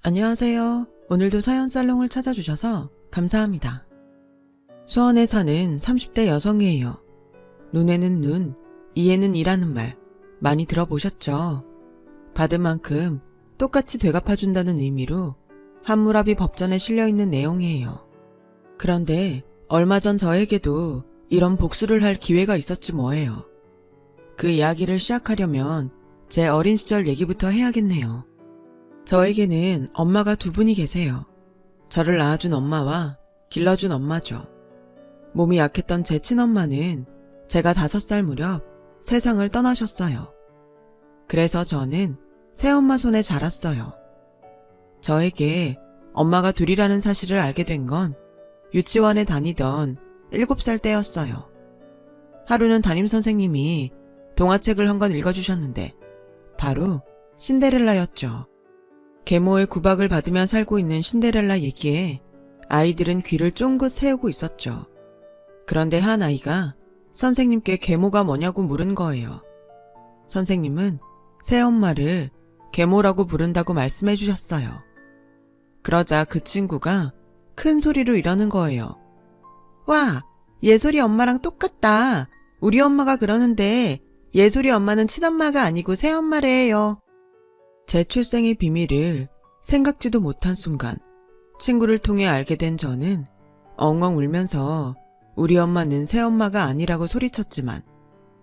안녕하세요. 오늘도 사연살롱을 찾아주셔서 감사합니다. 수원에 사는 30대 여성이에요. 눈에는 눈, 이에는 이라는 말 많이 들어보셨죠? 받은 만큼 똑같이 되갚아준다는 의미로 함무라비 법전에 실려있는 내용이에요. 그런데 얼마 전 저에게도 이런 복수를 할 기회가 있었지 뭐예요. 그 이야기를 시작하려면 제 어린 시절 얘기부터 해야겠네요. 저에게는 엄마가 두 분이 계세요. 저를 낳아준 엄마와 길러준 엄마죠. 몸이 약했던 제 친엄마는 제가 5살 무렵 세상을 떠나셨어요. 그래서 저는 새엄마 손에 자랐어요. 저에게 엄마가 둘이라는 사실을 알게 된 건 유치원에 다니던 7살 때였어요. 하루는 담임선생님이 동화책을 한 권 읽어주셨는데 바로 신데렐라였죠. 계모의 구박을 받으며 살고 있는 신데렐라 얘기에 아이들은 귀를 쫑긋 세우고 있었죠. 그런데 한 아이가 선생님께 계모가 뭐냐고 물은 거예요. 선생님은 새엄마를 계모라고 부른다고 말씀해 주셨어요. 그러자 그 친구가 큰 소리로 이러는 거예요. 와, 예솔이 엄마랑 똑같다. 우리 엄마가 그러는데 예솔이 엄마는 친엄마가 아니고 새엄마래요. 제 출생의 비밀을 생각지도 못한 순간 친구를 통해 알게 된 저는 엉엉 울면서 우리 엄마는 새엄마가 아니라고 소리쳤지만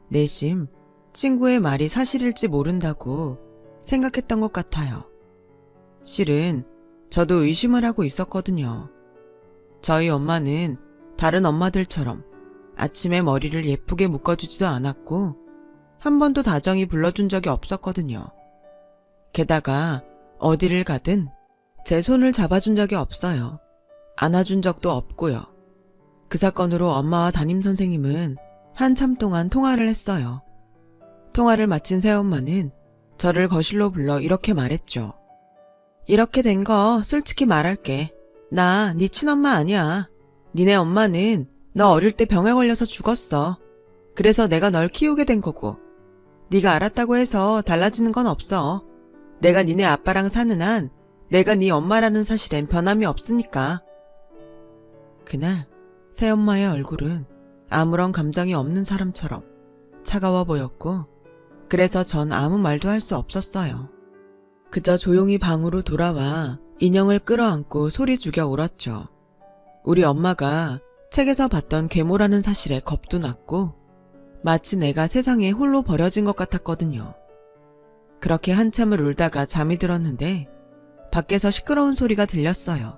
내심 친구의 말이 사실일지 모른다고 생각했던 것 같아요. 실은 저도 의심을 하고 있었거든요. 저희 엄마는 다른 엄마들처럼 아침에 머리를 예쁘게 묶어주지도 않았고 한 번도 다정히 불러준 적이 없었거든요. 게다가 어디를 가든 제 손을 잡아준 적이 없어요. 안아준 적도 없고요. 그 사건으로 엄마와 담임선생님은 한참 동안 통화를 했어요. 통화를 마친 새엄마는 저를 거실로 불러 이렇게 말했죠. 이렇게 된 거 솔직히 말할게. 나 네 친엄마 아니야. 니네 엄마는 너 어릴 때 병에 걸려서 죽었어. 그래서 내가 널 키우게 된 거고. 네가 알았다고 해서 달라지는 건 없어. 내가 니네 아빠랑 사는 한 내가 네 엄마라는 사실엔 변함이 없으니까. 그날 새엄마의 얼굴은 아무런 감정이 없는 사람처럼 차가워 보였고 그래서 전 아무 말도 할 수 없었어요. 그저 조용히 방으로 돌아와 인형을 끌어안고 소리 죽여 울었죠. 우리 엄마가 책에서 봤던 계모라는 사실에 겁도 났고 마치 내가 세상에 홀로 버려진 것 같았거든요. 그렇게 한참을 울다가 잠이 들었는데 밖에서 시끄러운 소리가 들렸어요.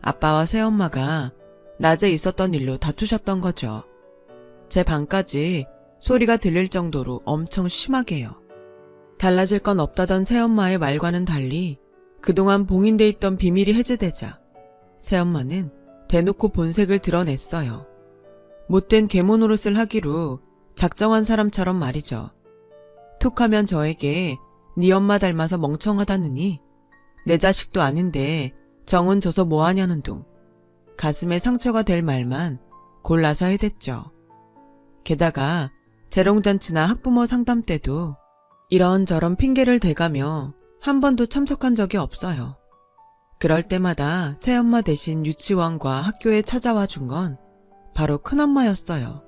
아빠와 새엄마가 낮에 있었던 일로 다투셨던 거죠. 제 방까지 소리가 들릴 정도로 엄청 심하게요. 달라질 건 없다던 새엄마의 말과는 달리 그동안 봉인돼 있던 비밀이 해제되자 새엄마는 대놓고 본색을 드러냈어요. 못된 계모 노릇을 하기로 작정한 사람처럼 말이죠. 툭하면 저에게 네 엄마 닮아서 멍청하다느니 내 자식도 아닌데 정은 져서 뭐하냐는 둥 가슴에 상처가 될 말만 골라서 해댔죠. 게다가 재롱잔치나 학부모 상담 때도 이런저런 핑계를 대가며 한 번도 참석한 적이 없어요. 그럴 때마다 새엄마 대신 유치원과 학교에 찾아와 준 건 바로 큰엄마였어요.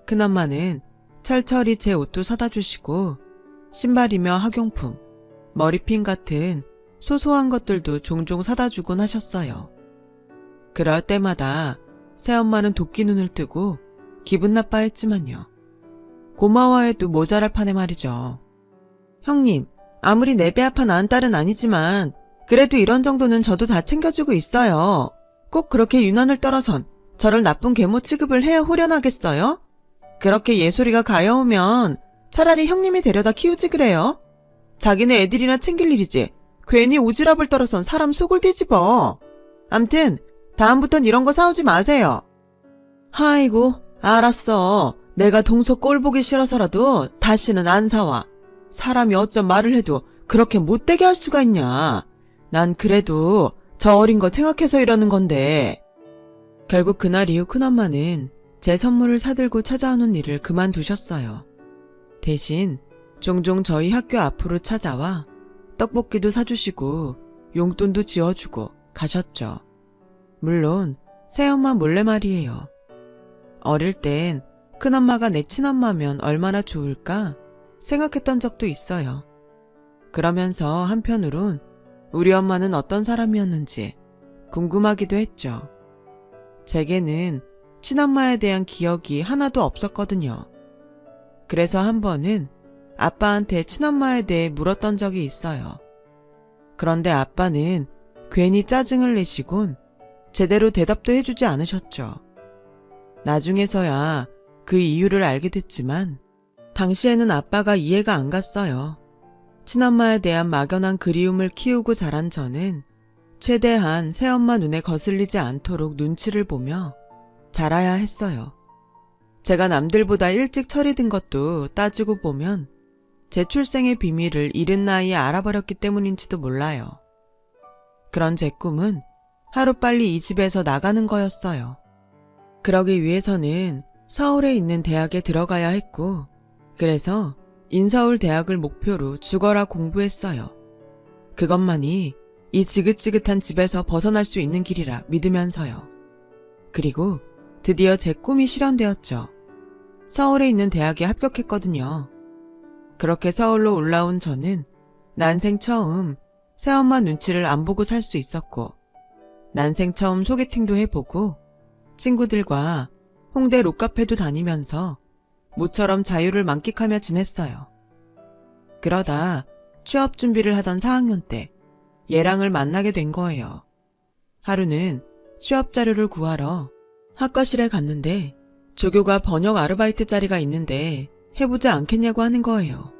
큰엄마는 철철이 제 옷도 사다 주시고 신발이며 학용품, 머리핀 같은 소소한 것들도 종종 사다 주곤 하셨어요. 그럴 때마다 새엄마는 도끼 눈을 뜨고 기분 나빠했지만요. 고마워해도 모자랄 판에 말이죠. 형님, 아무리 내 배 아파 낳은 딸은 아니지만 그래도 이런 정도는 저도 다 챙겨주고 있어요. 꼭 그렇게 유난을 떨어선 저를 나쁜 계모 취급을 해야 호련하겠어요? 그렇게 예솔이가 가여우면 차라리 형님이 데려다 키우지 그래요? 자기네 애들이나 챙길 일이지 괜히 오지랖을 떨어선 사람 속을 뒤집어. 암튼 다음부턴 이런 거 사오지 마세요. 아이고 알았어. 내가 동서 꼴 보기 싫어서라도 다시는 안 사와. 사람이 어쩜 말을 해도 그렇게 못되게 할 수가 있냐. 난 그래도 저 어린 거 생각해서 이러는 건데. 결국 그날 이후 큰엄마는 제 선물을 사들고 찾아오는 일을 그만두셨어요. 대신 종종 저희 학교 앞으로 찾아와 떡볶이도 사주시고 용돈도 지어주고 가셨죠. 물론 새엄마 몰래 말이에요. 어릴 땐 큰엄마가 내 친엄마면 얼마나 좋을까 생각했던 적도 있어요. 그러면서 한편으론 우리 엄마는 어떤 사람이었는지 궁금하기도 했죠. 제게는 친엄마에 대한 기억이 하나도 없었거든요. 그래서 한 번은 아빠한테 친엄마에 대해 물었던 적이 있어요. 그런데 아빠는 괜히 짜증을 내시곤 제대로 대답도 해주지 않으셨죠. 나중에서야 그 이유를 알게 됐지만 당시에는 아빠가 이해가 안 갔어요. 친엄마에 대한 막연한 그리움을 키우고 자란 저는 최대한 새엄마 눈에 거슬리지 않도록 눈치를 보며 자라야 했어요. 제가 남들보다 일찍 철이 든 것도 따지고 보면 제 출생의 비밀을 이른 나이에 알아버렸기 때문인지도 몰라요. 그런 제 꿈은 하루빨리 이 집에서 나가는 거였어요. 그러기 위해서는 서울에 있는 대학에 들어가야 했고, 그래서 인서울 대학을 목표로 죽어라 공부했어요. 그것만이 이 지긋지긋한 집에서 벗어날 수 있는 길이라 믿으면서요. 그리고 드디어 제 꿈이 실현되었죠. 서울에 있는 대학에 합격했거든요. 그렇게 서울로 올라온 저는 난생 처음 새엄마 눈치를 안 보고 살 수 있었고, 난생 처음 소개팅도 해보고 친구들과 홍대 롯카페도 다니면서 모처럼 자유를 만끽하며 지냈어요. 그러다 취업 준비를 하던 4학년 때 얘랑을 만나게 된 거예요. 하루는 취업 자료를 구하러 학과실에 갔는데 조교가 번역 아르바이트 자리가 있는데 해보지 않겠냐고 하는 거예요.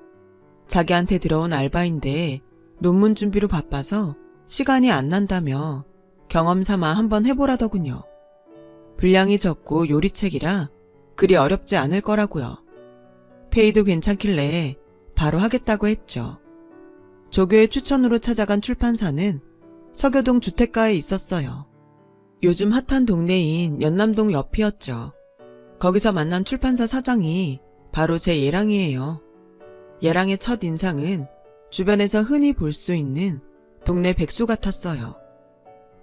자기한테 들어온 알바인데 논문 준비로 바빠서 시간이 안 난다며 경험 삼아 한번 해보라더군요. 분량이 적고 요리책이라 그리 어렵지 않을 거라고요. 페이도 괜찮길래 바로 하겠다고 했죠. 조교의 추천으로 찾아간 출판사는 서교동 주택가에 있었어요. 요즘 핫한 동네인 연남동 옆이었죠. 거기서 만난 출판사 사장이 바로 제 예랑이에요. 예랑의 첫 인상은 주변에서 흔히 볼 수 있는 동네 백수 같았어요.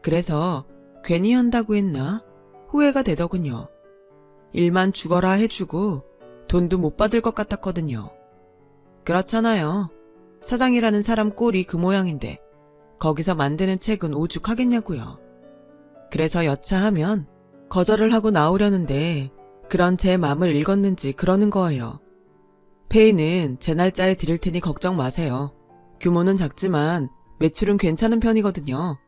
그래서 괜히 한다고 했나 후회가 되더군요. 일만 죽어라 해주고 돈도 못 받을 것 같았거든요. 그렇잖아요. 사장이라는 사람 꼴이 그 모양인데 거기서 만드는 책은 오죽하겠냐고요. 그래서 여차하면 거절을 하고 나오려는데 그런 제 마음을 읽었는지 그러는 거예요. 페이는 제 날짜에 드릴 테니 걱정 마세요. 규모는 작지만 매출은 괜찮은 편이거든요.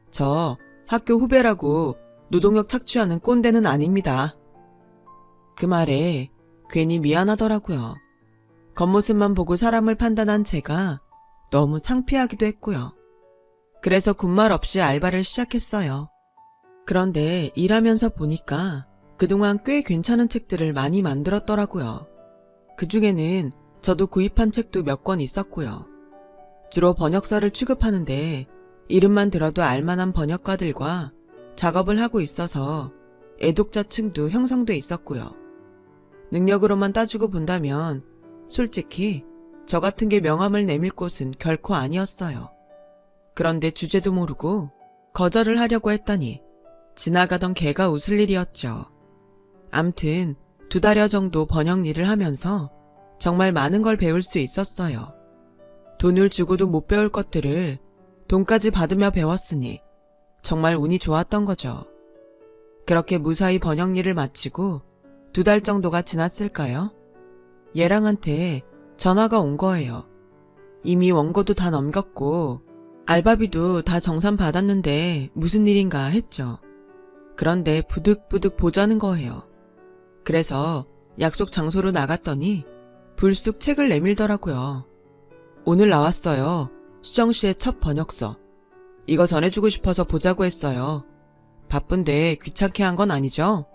저 학교 후배라고 노동력 착취하는 꼰대는 아닙니다. 그 말에 괜히 미안하더라고요. 겉모습만 보고 사람을 판단한 제가 너무 창피하기도 했고요. 그래서 군말 없이 알바를 시작했어요. 그런데 일하면서 보니까 그동안 꽤 괜찮은 책들을 많이 만들었더라고요. 그 중에는 저도 구입한 책도 몇 권 있었고요. 주로 번역서를 취급하는데 이름만 들어도 알만한 번역가들과 작업을 하고 있어서 애독자층도 형성돼 있었고요. 능력으로만 따지고 본다면 솔직히 저 같은 게 명함을 내밀 곳은 결코 아니었어요. 그런데 주제도 모르고 거절을 하려고 했더니 지나가던 개가 웃을 일이었죠. 암튼 2달여 정도 번역 일을 하면서 정말 많은 걸 배울 수 있었어요. 돈을 주고도 못 배울 것들을 돈까지 받으며 배웠으니 정말 운이 좋았던 거죠. 그렇게 무사히 번역 일을 마치고 2달 정도가 지났을까요? 얘랑한테 전화가 온 거예요. 이미 원고도 다 넘겼고 알바비도 다 정산 받았는데 무슨 일인가 했죠. 그런데 부득부득 보자는 거예요. 그래서 약속 장소로 나갔더니 불쑥 책을 내밀더라고요. 오늘 나왔어요. 수정씨의 첫 번역서. 이거 전해주고 싶어서 보자고 했어요. 바쁜데 귀찮게 한 건 아니죠?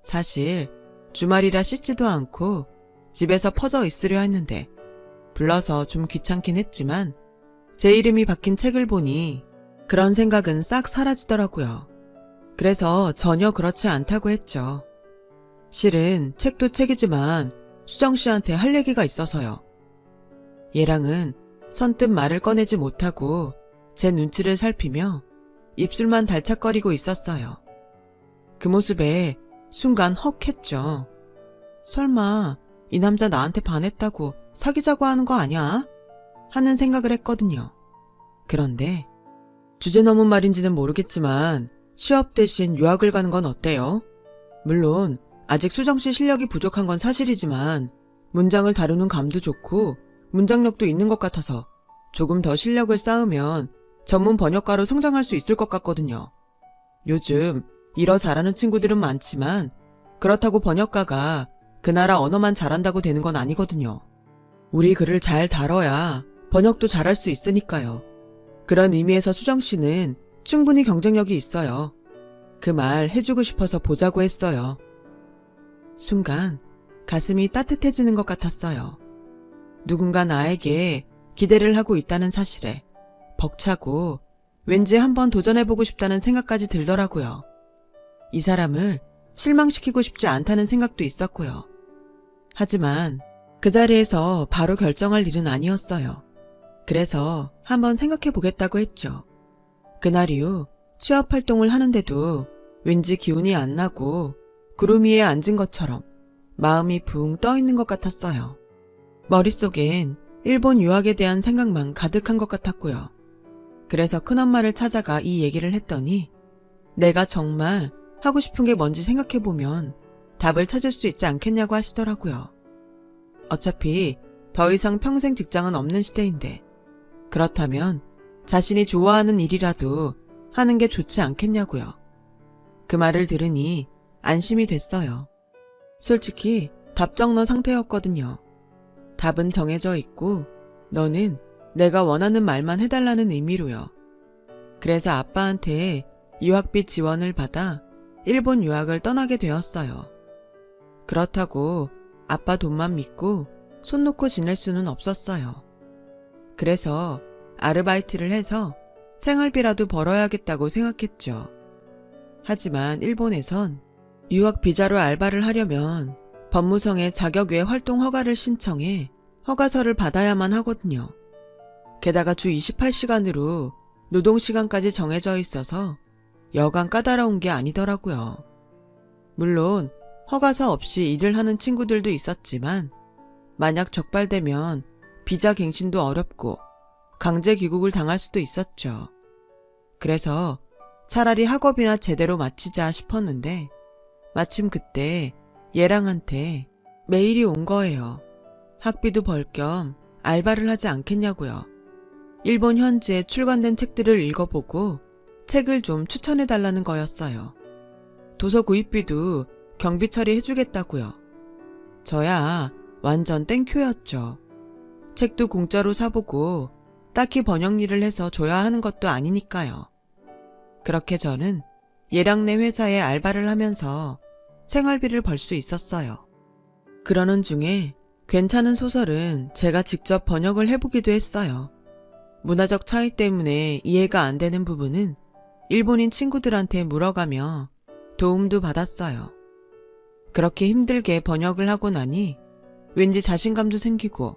사실 주말이라 씻지도 않고 집에서 퍼져 있으려 했는데 불러서 좀 귀찮긴 했지만 제 이름이 박힌 책을 보니 그런 생각은 싹 사라지더라고요. 그래서 전혀 그렇지 않다고 했죠. 실은 책도 책이지만 수정씨한테 할 얘기가 있어서요. 얘랑은 선뜻 말을 꺼내지 못하고 제 눈치를 살피며 입술만 달착거리고 있었어요. 그 모습에 순간 헉 했죠. 설마 이 남자 나한테 반했다고 사귀자고 하는 거 아니야? 하는 생각을 했거든요. 그런데 주제 넘은 말인지는 모르겠지만 취업 대신 유학을 가는 건 어때요? 물론 아직 수정씨 실력이 부족한 건 사실이지만 문장을 다루는 감도 좋고 문장력도 있는 것 같아서 조금 더 실력을 쌓으면 전문 번역가로 성장할 수 있을 것 같거든요. 요즘 일어 잘하는 친구들은 많지만 그렇다고 번역가가 그 나라 언어만 잘한다고 되는 건 아니거든요. 우리 글을 잘 다뤄야 번역도 잘할 수 있으니까요. 그런 의미에서 수정씨는 충분히 경쟁력이 있어요. 그 말 해주고 싶어서 보자고 했어요. 순간 가슴이 따뜻해지는 것 같았어요. 누군가 나에게 기대를 하고 있다는 사실에 벅차고 왠지 한번 도전해보고 싶다는 생각까지 들더라고요. 이 사람을 실망시키고 싶지 않다는 생각도 있었고요. 하지만 그 자리에서 바로 결정할 일은 아니었어요. 그래서 한번 생각해보겠다고 했죠. 그날 이후 취업 활동을 하는데도 왠지 기운이 안 나고 구름 위에 앉은 것처럼 마음이 붕 떠있는 것 같았어요. 머릿속엔 일본 유학에 대한 생각만 가득한 것 같았고요. 그래서 큰엄마를 찾아가 이 얘기를 했더니 내가 정말 하고 싶은 게 뭔지 생각해보면 답을 찾을 수 있지 않겠냐고 하시더라고요. 어차피 더 이상 평생 직장은 없는 시대인데 그렇다면 자신이 좋아하는 일이라도 하는 게 좋지 않겠냐고요. 그 말을 들으니 안심이 됐어요. 솔직히 답정너 상태였거든요. 답은 정해져 있고 너는 내가 원하는 말만 해달라는 의미로요. 그래서 아빠한테 유학비 지원을 받아 일본 유학을 떠나게 되었어요. 그렇다고 아빠 돈만 믿고 손 놓고 지낼 수는 없었어요. 그래서 아르바이트를 해서 생활비라도 벌어야겠다고 생각했죠. 하지만 일본에선 유학 비자로 알바를 하려면 법무성에 자격외 활동 허가를 신청해 허가서를 받아야만 하거든요. 게다가 주 28시간으로 노동시간까지 정해져 있어서 여간 까다로운 게 아니더라고요. 물론 허가서 없이 일을 하는 친구들도 있었지만 만약 적발되면 비자 갱신도 어렵고 강제 귀국을 당할 수도 있었죠. 그래서 차라리 학업이나 제대로 마치자 싶었는데 마침 그때 얘랑한테 메일이 온 거예요. 학비도 벌 겸 알바를 하지 않겠냐고요. 일본 현지에 출간된 책들을 읽어보고 책을 좀 추천해달라는 거였어요. 도서 구입비도 경비 처리해주겠다고요. 저야 완전 땡큐였죠. 책도 공짜로 사보고 딱히 번역 일을 해서 줘야 하는 것도 아니니까요. 그렇게 저는 얘랑네 회사에 알바를 하면서 생활비를 벌 수 있었어요. 그러는 중에 괜찮은 소설은 제가 직접 번역을 해보기도 했어요. 문화적 차이 때문에 이해가 안 되는 부분은 일본인 친구들한테 물어가며 도움도 받았어요. 그렇게 힘들게 번역을 하고 나니 왠지 자신감도 생기고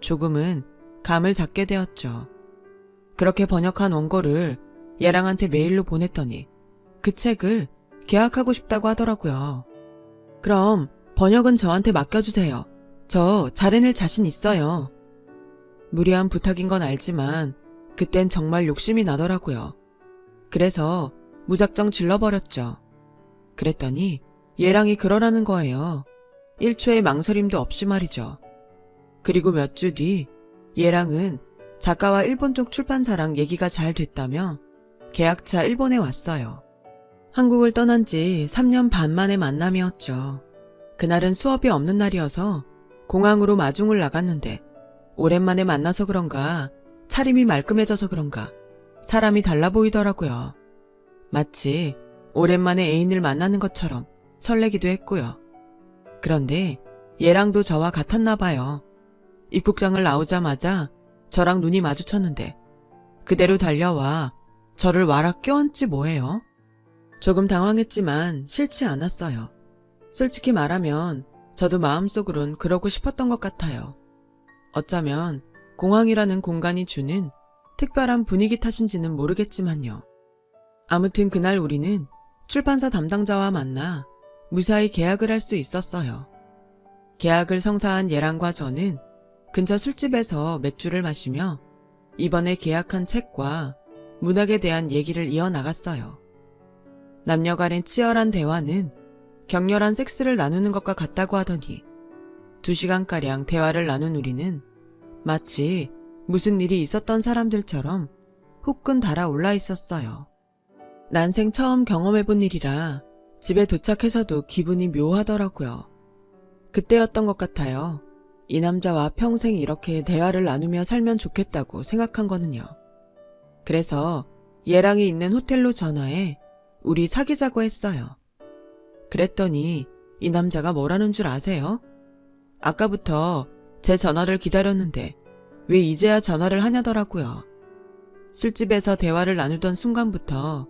조금은 감을 잡게 되었죠. 그렇게 번역한 원고를 얘랑한테 메일로 보냈더니 그 책을 계약하고 싶다고 하더라고요. 그럼 번역은 저한테 맡겨주세요. 저 잘해낼 자신 있어요. 무리한 부탁인 건 알지만 그땐 정말 욕심이 나더라고요. 그래서 무작정 질러버렸죠. 그랬더니 얘랑이 그러라는 거예요. 1초의 망설임도 없이 말이죠. 그리고 몇 주 뒤 얘랑은 작가와 일본 쪽 출판사랑 얘기가 잘 됐다며 계약차 일본에 왔어요. 한국을 떠난 지 3년 반 만의 만남이었죠. 그날은 수업이 없는 날이어서 공항으로 마중을 나갔는데 오랜만에 만나서 그런가 차림이 말끔해져서 그런가 사람이 달라 보이더라고요. 마치 오랜만에 애인을 만나는 것처럼 설레기도 했고요. 그런데 얘랑도 저와 같았나 봐요. 입국장을 나오자마자 저랑 눈이 마주쳤는데 그대로 달려와 저를 와락 껴안지 뭐예요? 조금 당황했지만 싫지 않았어요. 솔직히 말하면 저도 마음속으론 그러고 싶었던 것 같아요. 어쩌면 공항이라는 공간이 주는 특별한 분위기 탓인지는 모르겠지만요. 아무튼 그날 우리는 출판사 담당자와 만나 무사히 계약을 할 수 있었어요. 계약을 성사한 얘랑과 저는 근처 술집에서 맥주를 마시며 이번에 계약한 책과 문학에 대한 얘기를 이어나갔어요. 남녀 간의 치열한 대화는 격렬한 섹스를 나누는 것과 같다고 하더니 2시간가량 대화를 나눈 우리는 마치 무슨 일이 있었던 사람들처럼 후끈 달아올라 있었어요. 난생 처음 경험해본 일이라 집에 도착해서도 기분이 묘하더라고요. 그때였던 것 같아요. 이 남자와 평생 이렇게 대화를 나누며 살면 좋겠다고 생각한 거는요. 그래서 얘랑이 있는 호텔로 전화해 우리 사귀자고 했어요. 그랬더니 이 남자가 뭐라는 줄 아세요? 아까부터 제 전화를 기다렸는데 왜 이제야 전화를 하냐더라고요. 술집에서 대화를 나누던 순간부터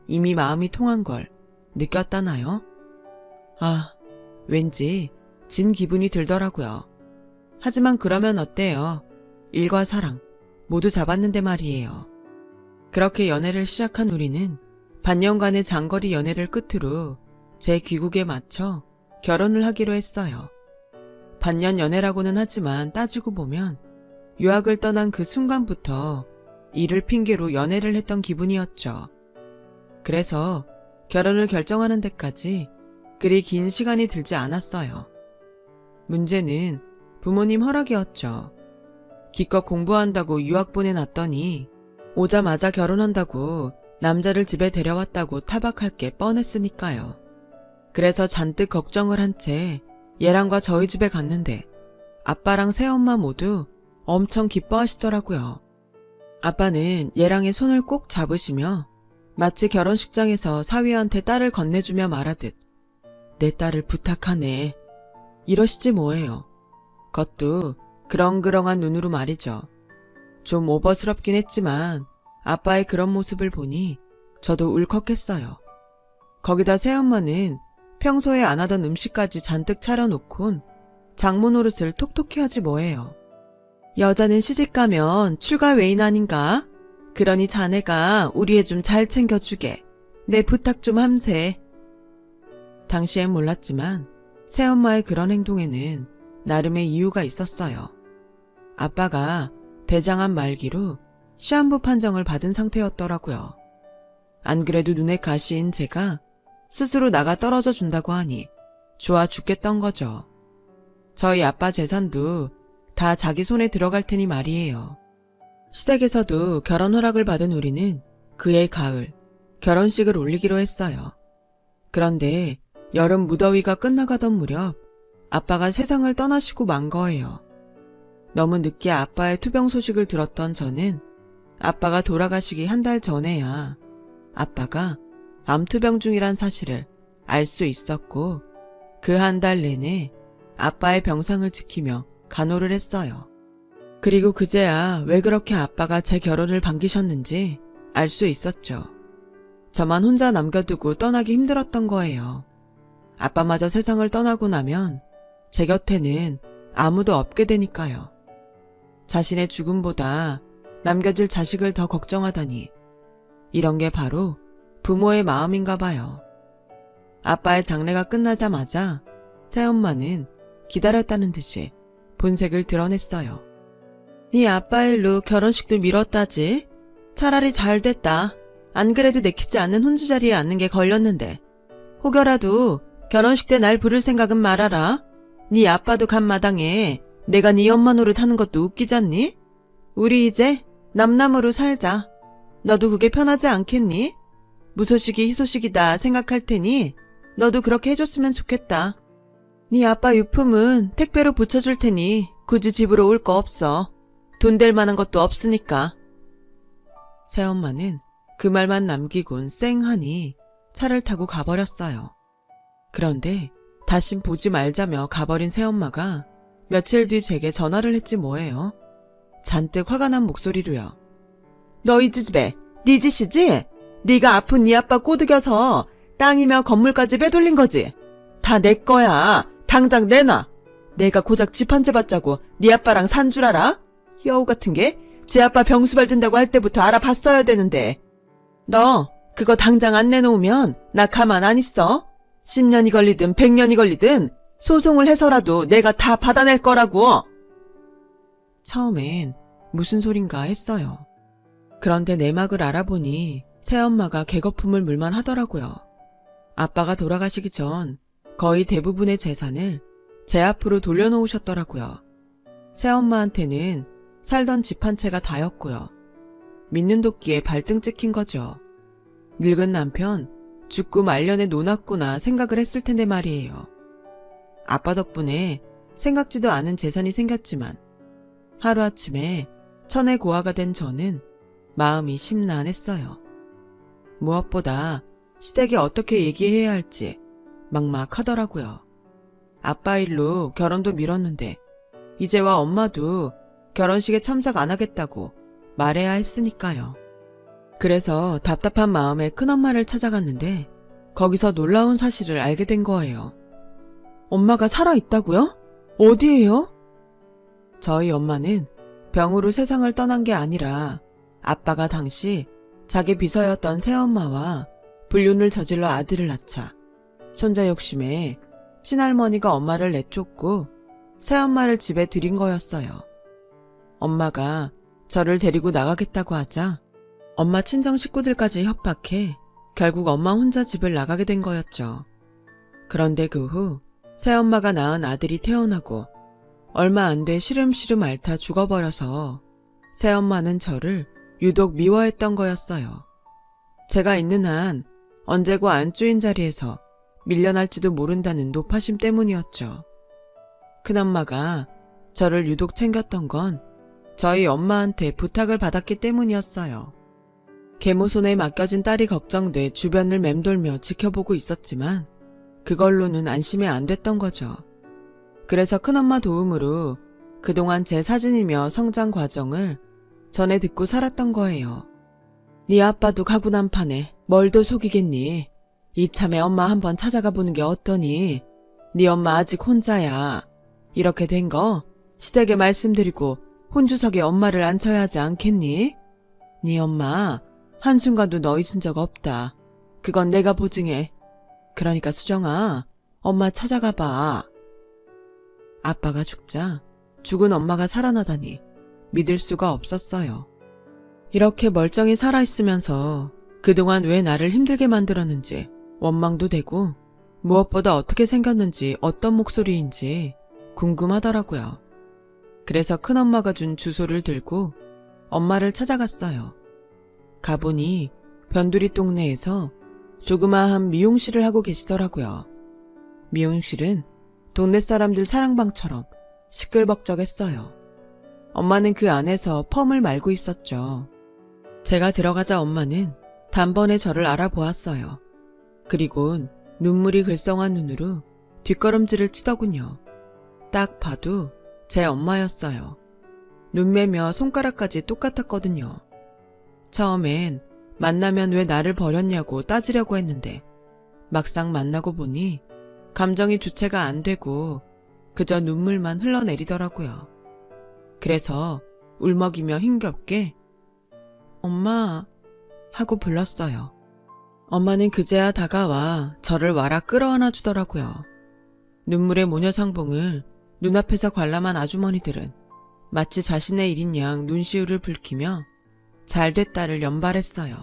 이미 마음이 통한 걸 느꼈다나요? 아, 왠지 진 기분이 들더라고요. 하지만 그러면 어때요? 일과 사랑 모두 잡았는데 말이에요. 그렇게 연애를 시작한 우리는 반년간의 장거리 연애를 끝으로 제 귀국에 맞춰 결혼을 하기로 했어요. 반년 연애라고는 하지만 따지고 보면 유학을 떠난 그 순간부터 일을 핑계로 연애를 했던 기분이었죠. 그래서 결혼을 결정하는 데까지 그리 긴 시간이 들지 않았어요. 문제는 부모님 허락이었죠. 기껏 공부한다고 유학 보내놨더니 오자마자 결혼한다고 남자를 집에 데려왔다고 타박할 게 뻔했으니까요. 그래서 잔뜩 걱정을 한 채 얘랑과 저희 집에 갔는데 아빠랑 새엄마 모두 엄청 기뻐하시더라고요. 아빠는 얘랑의 손을 꼭 잡으시며 마치 결혼식장에서 사위한테 딸을 건네주며 말하듯 내 딸을 부탁하네 이러시지 뭐예요. 그것도 그렁그렁한 눈으로 말이죠. 좀 오버스럽긴 했지만 아빠의 그런 모습을 보니 저도 울컥했어요. 거기다 새엄마는 평소에 안 하던 음식까지 잔뜩 차려놓곤 장모 노릇을 톡톡히 하지 뭐예요. 여자는 시집가면 출가 외인 아닌가? 그러니 자네가 우리 애 좀 잘 챙겨주게. 내 부탁 좀 함세. 당시엔 몰랐지만 새엄마의 그런 행동에는 나름의 이유가 있었어요. 아빠가 대장암 말기로 시한부 판정을 받은 상태였더라고요. 안 그래도 눈에 가시인 제가 스스로 나가 떨어져 준다고 하니 좋아 죽겠던 거죠. 저희 아빠 재산도 다 자기 손에 들어갈 테니 말이에요. 시댁에서도 결혼 허락을 받은 우리는 그해 가을 결혼식을 올리기로 했어요. 그런데 여름 무더위가 끝나가던 무렵 아빠가 세상을 떠나시고 만 거예요. 너무 늦게 아빠의 투병 소식을 들었던 저는 아빠가 돌아가시기 한 달 전에야 아빠가 암투병 중이란 사실을 알 수 있었고 그 한 달 내내 아빠의 병상을 지키며 간호를 했어요. 그리고 그제야 왜 그렇게 아빠가 제 결혼을 반기셨는지 알 수 있었죠. 저만 혼자 남겨두고 떠나기 힘들었던 거예요. 아빠마저 세상을 떠나고 나면 제 곁에는 아무도 없게 되니까요. 자신의 죽음보다 남겨질 자식을 더 걱정하다니 이런 게 바로 부모의 마음인가 봐요. 아빠의 장례가 끝나자마자 새엄마는 기다렸다는 듯이 본색을 드러냈어요. 네 아빠 일로 결혼식도 미뤘다지? 차라리 잘 됐다. 안 그래도 내키지 않는 혼주 자리에 앉는 게 걸렸는데 혹여라도 결혼식 때 날 부를 생각은 말아라. 네 아빠도 간 마당에 내가 네 엄마 노릇 하는 것도 웃기잖니? 우리 이제 남남으로 살자. 너도 그게 편하지 않겠니? 무소식이 희소식이다 생각할 테니 너도 그렇게 해줬으면 좋겠다. 네 아빠 유품은 택배로 붙여줄 테니 굳이 집으로 올 거 없어. 돈 될 만한 것도 없으니까. 새엄마는 그 말만 남기곤 쌩하니 차를 타고 가버렸어요. 그런데 다신 보지 말자며 가버린 새엄마가 며칠 뒤 제게 전화를 했지 뭐예요. 잔뜩 화가 난 목소리로요. 너희 집에 네 짓이지? 네가 아픈 네 아빠 꼬드겨서 땅이며 건물까지 빼돌린 거지? 다 내 거야. 당장 내놔. 내가 고작 집 한 채 받자고 네 아빠랑 산 줄 알아? 여우 같은 게 지 아빠 병수발 든다고 할 때부터 알아봤어야 되는데. 너 그거 당장 안 내놓으면 나 가만 안 있어. 10년이 걸리든 100년이 걸리든 소송을 해서라도 내가 다 받아낼 거라고. 처음엔 무슨 소린가 했어요. 그런데 내막을 알아보니 새엄마가 개거품을 물만 하더라고요. 아빠가 돌아가시기 전 거의 대부분의 재산을 제 앞으로 돌려놓으셨더라고요. 새엄마한테는 살던 집 한 채가 다였고요. 믿는 도끼에 발등 찍힌 거죠. 늙은 남편 죽고 말년에 놓았구나 생각을 했을 텐데 말이에요. 아빠 덕분에 생각지도 않은 재산이 생겼지만 하루아침에 천의 고아가 된 저는 마음이 심란했어요. 무엇보다 시댁에 어떻게 얘기해야 할지 막막하더라고요. 아빠 일로 결혼도 미뤘는데 이제와 엄마도 결혼식에 참석 안 하겠다고 말해야 했으니까요. 그래서 답답한 마음에 큰엄마를 찾아갔는데 거기서 놀라운 사실을 알게 된 거예요. 엄마가 살아있다고요? 어디에요? 저희 엄마는 병으로 세상을 떠난 게 아니라 아빠가 당시 자기 비서였던 새엄마와 불륜을 저질러 아들을 낳자 손자 욕심에 친할머니가 엄마를 내쫓고 새엄마를 집에 들인 거였어요. 엄마가 저를 데리고 나가겠다고 하자 엄마 친정 식구들까지 협박해 결국 엄마 혼자 집을 나가게 된 거였죠. 그런데 그 후 새엄마가 낳은 아들이 태어나고 얼마 안 돼 시름시름 앓다 죽어버려서 새엄마는 저를 유독 미워했던 거였어요. 제가 있는 한 언제고 안주인 자리에서 밀려날지도 모른다는 노파심 때문이었죠. 큰엄마가 저를 유독 챙겼던 건 저희 엄마한테 부탁을 받았기 때문이었어요. 계모 손에 맡겨진 딸이 걱정돼 주변을 맴돌며 지켜보고 있었지만 그걸로는 안심이 안 됐던 거죠. 그래서 큰엄마 도움으로 그동안 제 사진이며 성장 과정을 전에 듣고 살았던 거예요. 네 아빠도 가고 난 판에 뭘 더 속이겠니? 이참에 엄마 한번 찾아가 보는 게 어떠니? 네 엄마 아직 혼자야. 이렇게 된 거 시댁에 말씀드리고 혼주석에 엄마를 앉혀야 하지 않겠니? 네 엄마 한순간도 너 잊은 적 없다. 그건 내가 보증해. 그러니까 수정아, 엄마 찾아가 봐. 아빠가 죽자 죽은 엄마가 살아나다니 믿을 수가 없었어요. 이렇게 멀쩡히 살아있으면서 그동안 왜 나를 힘들게 만들었는지 원망도 되고 무엇보다 어떻게 생겼는지 어떤 목소리인지 궁금하더라고요. 그래서 큰엄마가 준 주소를 들고 엄마를 찾아갔어요. 가보니 변두리 동네에서 조그마한 미용실을 하고 계시더라고요. 미용실은 동네 사람들 사랑방처럼 시끌벅적했어요. 엄마는 그 안에서 펌을 말고 있었죠. 제가 들어가자 엄마는 단번에 저를 알아보았어요. 그리곤 눈물이 글썽한 눈으로 뒷걸음질을 치더군요. 딱 봐도 제 엄마였어요. 눈매며 손가락까지 똑같았거든요. 처음엔 만나면 왜 나를 버렸냐고 따지려고 했는데 막상 만나고 보니 감정이 주체가 안 되고 그저 눈물만 흘러내리더라고요. 그래서 울먹이며 힘겹게 엄마 하고 불렀어요. 엄마는 그제야 다가와 저를 와라 끌어안아 주더라고요. 눈물의 모녀상봉을 눈앞에서 관람한 아주머니들은 마치 자신의 일인 양 눈시울을 붉히며 잘됐다를 연발했어요.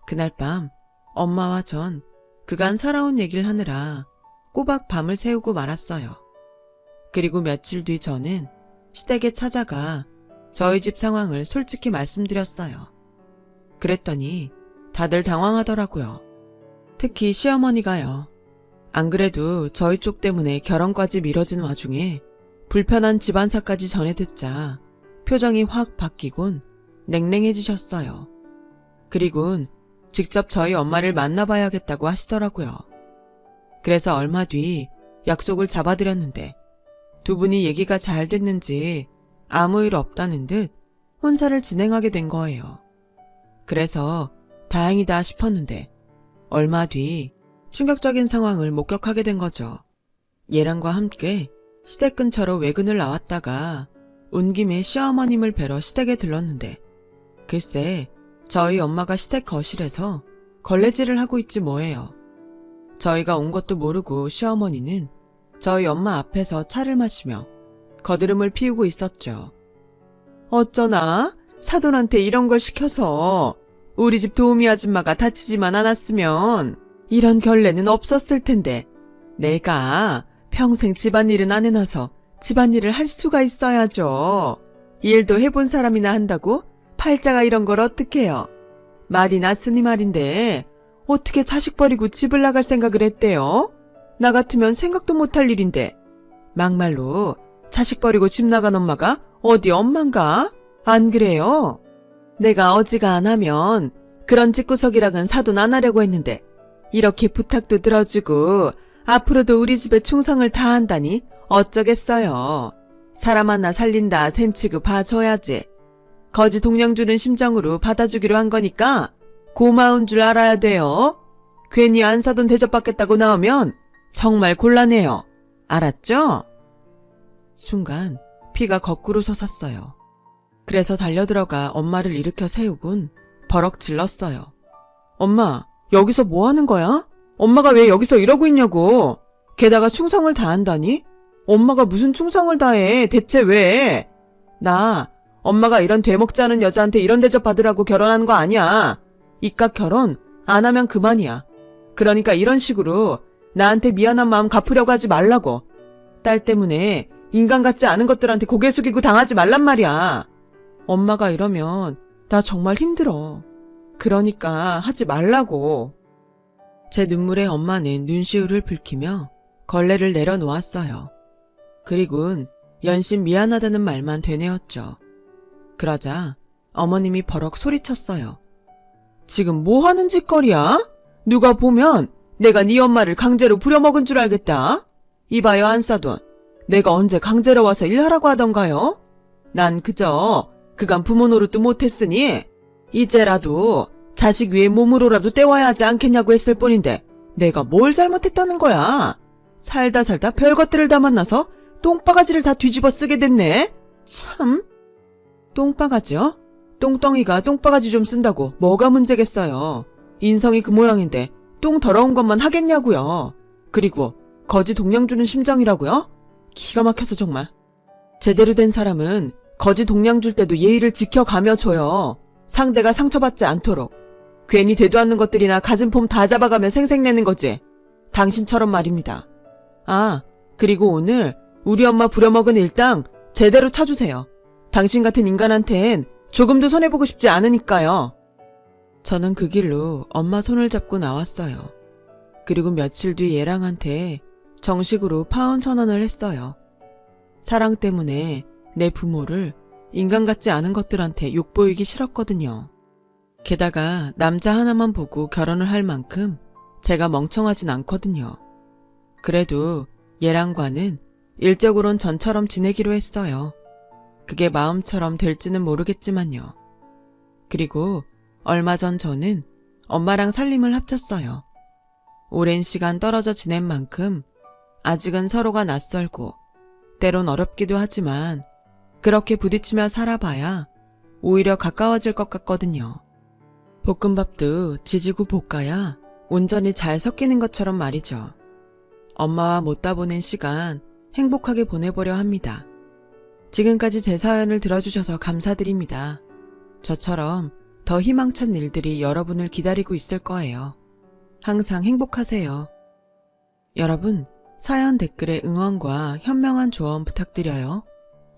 그날 밤 엄마와 전 그간 살아온 얘기를 하느라 꼬박 밤을 새우고 말았어요. 그리고 며칠 뒤 저는 시댁에 찾아가 저희 집 상황을 솔직히 말씀드렸어요. 그랬더니 다들 당황하더라고요. 특히 시어머니가요. 안 그래도 저희 쪽 때문에 결혼까지 미뤄진 와중에 불편한 집안사까지 전해 듣자 표정이 확 바뀌곤 냉랭해지셨어요. 그리곤 직접 저희 엄마를 만나봐야겠다고 하시더라고요. 그래서 얼마 뒤 약속을 잡아드렸는데 두 분이 얘기가 잘 됐는지 아무 일 없다는 듯 혼사를 진행하게 된 거예요. 그래서 다행이다 싶었는데 얼마 뒤 충격적인 상황을 목격하게 된 거죠. 예랑과 함께 시댁 근처로 외근을 나왔다가 온 김에 시어머님을 뵈러 시댁에 들렀는데 글쎄 저희 엄마가 시댁 거실에서 걸레질을 하고 있지 뭐예요. 저희가 온 것도 모르고 시어머니는 저희 엄마 앞에서 차를 마시며 거드름을 피우고 있었죠. 어쩌나 사돈한테 이런 걸 시켜서 우리 집 도우미 아줌마가 다치지만 않았으면 이런 결례는 없었을 텐데 내가 평생 집안일은 안 해놔서 집안일을 할 수가 있어야죠. 일도 해본 사람이나 한다고 팔자가 이런 걸 어떡해요. 말이 났으니 말인데 어떻게 자식 버리고 집을 나갈 생각을 했대요? 나 같으면 생각도 못할 일인데 막말로 자식 버리고 집 나간 엄마가 어디 엄만가? 안 그래요? 내가 어지간하면 그런 집구석이랑은 사돈 안 하려고 했는데 이렇게 부탁도 들어주고 앞으로도 우리 집에 충성을 다한다니 어쩌겠어요. 사람 하나 살린다 셈치고 봐줘야지. 거지 동량 주는 심정으로 받아주기로 한 거니까 고마운 줄 알아야 돼요. 괜히 안 사돈 대접받겠다고 나오면 정말 곤란해요. 알았죠? 순간 피가 거꾸로 솟았어요. 그래서 달려들어가 엄마를 일으켜 세우곤 버럭 질렀어요. 엄마, 여기서 뭐 하는 거야? 엄마가 왜 여기서 이러고 있냐고. 게다가 충성을 다한다니? 엄마가 무슨 충성을 다해? 대체 왜? 나 엄마가 이런 되먹지 않은 여자한테 이런 대접 받으라고 결혼한 거 아니야. 이깟 결혼 안 하면 그만이야. 그러니까 이런 식으로 나한테 미안한 마음 갚으려고 하지 말라고. 딸 때문에 인간 같지 않은 것들한테 고개 숙이고 당하지 말란 말이야. 엄마가 이러면 나 정말 힘들어. 그러니까 하지 말라고. 제 눈물에 엄마는 눈시울을 붉히며 걸레를 내려놓았어요. 그리곤 연신 미안하다는 말만 되뇌었죠. 그러자 어머님이 버럭 소리쳤어요. 지금 뭐 하는 짓거리야? 누가 보면 내가 네 엄마를 강제로 부려먹은 줄 알겠다. 이봐요 한사돈. 내가 언제 강제로 와서 일하라고 하던가요? 난 그저 그간 부모 노릇도 못했으니 이제라도 자식 위에 몸으로라도 때워야 하지 않겠냐고 했을 뿐인데 내가 뭘 잘못했다는 거야. 살다 별것들을 다 만나서 똥바가지를 다 뒤집어 쓰게 됐네. 참. 똥바가지요? 똥덩이가 똥바가지 좀 쓴다고 뭐가 문제겠어요. 인성이 그 모양인데 똥 더러운 것만 하겠냐고요. 그리고 거지 동량 주는 심정이라고요? 기가 막혀서 정말. 제대로 된 사람은 거지 동량 줄 때도 예의를 지켜가며 줘요. 상대가 상처받지 않도록. 괜히 되도 않는 것들이나 가진 폼 다 잡아가며 생색내는 거지. 당신처럼 말입니다. 아, 그리고 오늘 우리 엄마 부려먹은 일당 제대로 쳐주세요. 당신 같은 인간한텐 조금도 손해보고 싶지 않으니까요. 저는 그 길로 엄마 손을 잡고 나왔어요. 그리고 며칠 뒤 얘랑한테 정식으로 파혼 선언을 했어요. 사랑 때문에 내 부모를 인간 같지 않은 것들한테 욕보이기 싫었거든요. 게다가 남자 하나만 보고 결혼을 할 만큼 제가 멍청하진 않거든요. 그래도 얘랑과는 일적으론 전처럼 지내기로 했어요. 그게 마음처럼 될지는 모르겠지만요. 그리고 얼마 전 저는 엄마랑 살림을 합쳤어요. 오랜 시간 떨어져 지낸 만큼 아직은 서로가 낯설고 때론 어렵기도 하지만 그렇게 부딪히며 살아봐야 오히려 가까워질 것 같거든요. 볶음밥도 지지고 볶아야 온전히 잘 섞이는 것처럼 말이죠. 엄마와 못다 보낸 시간 행복하게 보내보려 합니다. 지금까지 제 사연을 들어주셔서 감사드립니다. 저처럼 더 희망찬 일들이 여러분을 기다리고 있을 거예요. 항상 행복하세요. 여러분, 사연 댓글에 응원과 현명한 조언 부탁드려요.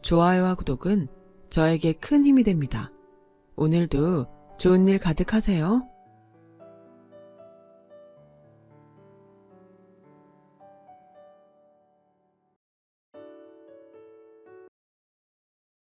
좋아요와 구독은 저에게 큰 힘이 됩니다. 오늘도 좋은 일 가득하세요.